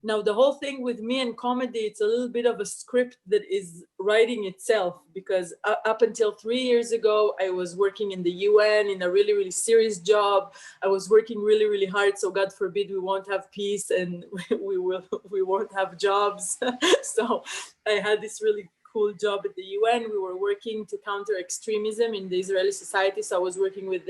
Now, the whole thing with me and comedy, it's a little bit of a script that is writing itself, because up until 3 years ago, I was working in the UN in a really, really serious job. I was working really, really hard. So God forbid we won't have peace and we won't have jobs. So I had this really cool job at the UN. We were working to counter extremism in the Israeli society. So I was working with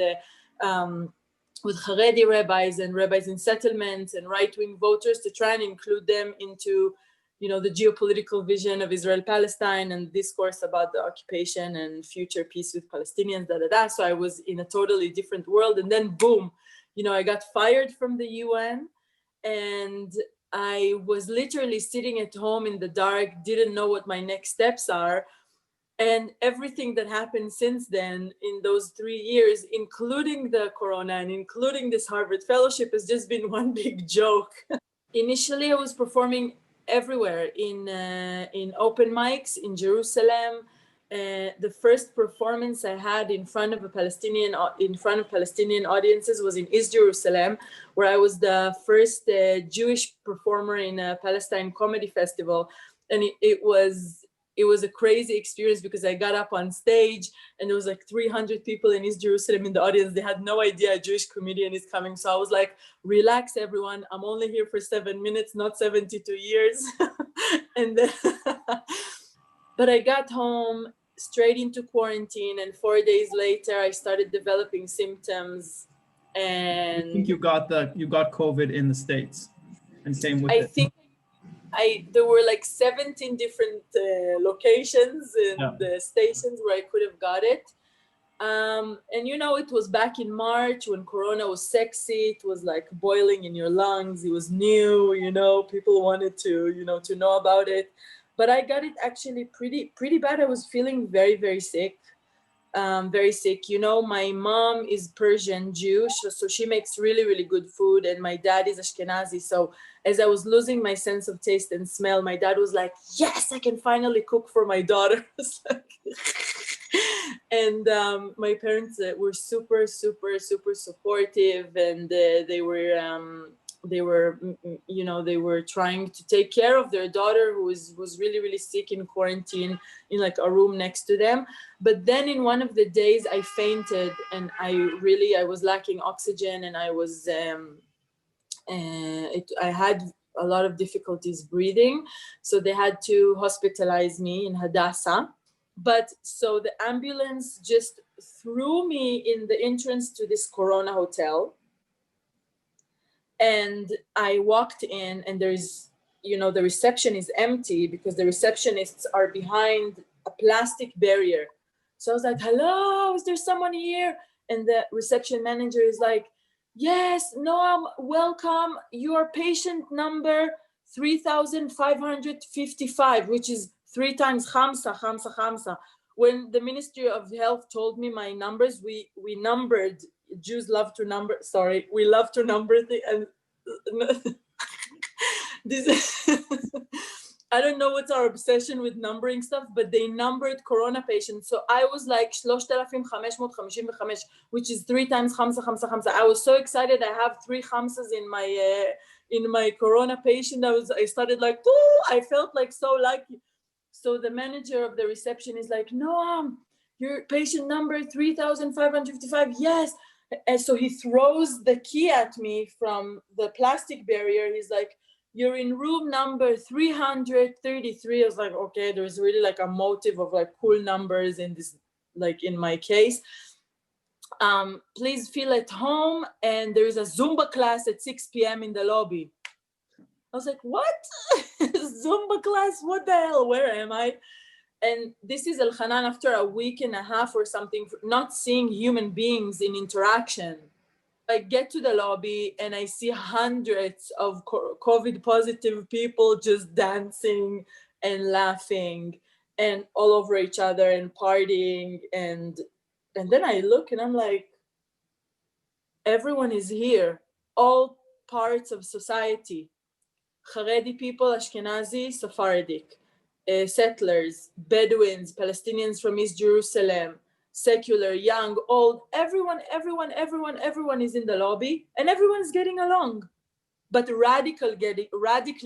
with Haredi rabbis and rabbis in settlements and right-wing voters to try and include them into, the geopolitical vision of Israel-Palestine and discourse about the occupation and future peace with Palestinians, So I was in a totally different world. And then boom, I got fired from the UN, and I was literally sitting at home in the dark, didn't know what my next steps are. And everything that happened since then in those 3 years, including the corona and including this Harvard fellowship, has just been one big joke. Initially, I was performing everywhere in open mics in Jerusalem. The first performance I had in front of Palestinian audiences was in East Jerusalem, where I was the first Jewish performer in a Palestine comedy festival, and it was a crazy experience because I got up on stage and there was like 300 people in East Jerusalem in the audience. They had no idea a Jewish comedian is coming. So I was like, relax everyone. I'm only here for 7 minutes, not 72 years. And then, but I got home straight into quarantine, and 4 days later I started developing symptoms. And I think you got COVID in the States and came with it. There were like 17 different locations and stations where I could have got it. And it was back in March when Corona was sexy. It was like boiling in your lungs. It was new, people wanted to, to know about it. But I got it actually pretty bad. I was feeling very, very sick. Very sick. My mom is Persian Jewish, so she makes really, really good food, and my dad is Ashkenazi. So as I was losing my sense of taste and smell, my dad was like, yes, I can finally cook for my daughters. And my parents were super, super, super supportive, and they were trying to take care of their daughter who was really, really sick in quarantine in like a room next to them. But then in one of the days I fainted, and I was lacking oxygen, and I was I had a lot of difficulties breathing, so they had to hospitalize me in Hadassah. But so the ambulance just threw me in the entrance to this Corona hotel. And I walked in, and there's, the reception is empty because the receptionists are behind a plastic barrier. So I was like, hello, is there someone here? And the reception manager is like, yes, Noam, welcome. Your patient number 3,555, which is 3 times Khamsa. When the Ministry of Health told me my numbers, we numbered. Jews love to number. Sorry, we love to number things. And this, I don't know what's our obsession with numbering stuff, but they numbered Corona patients. So I was like 3,555, which is 3 times Khamsa. I was so excited. I have 3 Khamsas in my Corona patient. I started like, ooh, I felt like so lucky. So the manager of the reception is like, no, your patient number 3,555. Yes. And so he throws the key at me from the plastic barrier. He's like, you're in room number 333. I was like, okay, there's really like a motive of like cool numbers in this, like in my case. Please feel at home. And there is a Zumba class at 6 p.m. in the lobby. I was like, what? Zumba class? What the hell? Where am I? And this is Elhanan after a week and a half or something, not seeing human beings in interaction. I get to the lobby and I see hundreds of COVID positive people just dancing and laughing and all over each other and partying. And then I look and I'm like, everyone is here, all parts of society. Haredi people, Ashkenazi, Sephardic. Settlers, Bedouins, Palestinians from East Jerusalem, secular, young, old, everyone is in the lobby and everyone's getting along. but radically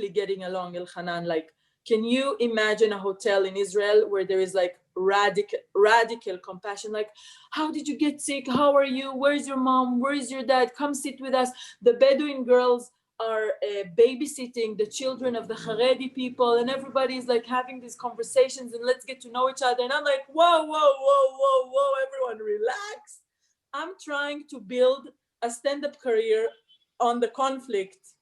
getting along, Elhanan. Like, can you imagine a hotel in Israel where there is like radical compassion? Like, how did you get sick? How are you? Where's your mom? Where is your dad? Come sit with us. The Bedouin girls are babysitting the children of the Haredi people, and everybody is like having these conversations and let's get to know each other. And I'm like, whoa, everyone relax. I'm trying to build a stand-up career on the conflict